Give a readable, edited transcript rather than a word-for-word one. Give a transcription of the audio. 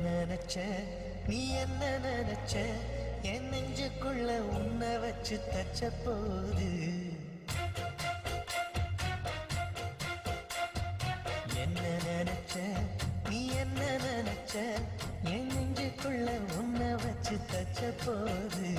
நினைச்ச நீ என்ன நினைச்ச என் நெஞ்சுக்குள்ள உன்னை வச்சு தச்ச போது என்ன நினைச்ச நீ என்ன நினைச்ச என் நெஞ்சுக்குள்ள உன்னை வச்சு தச்ச போது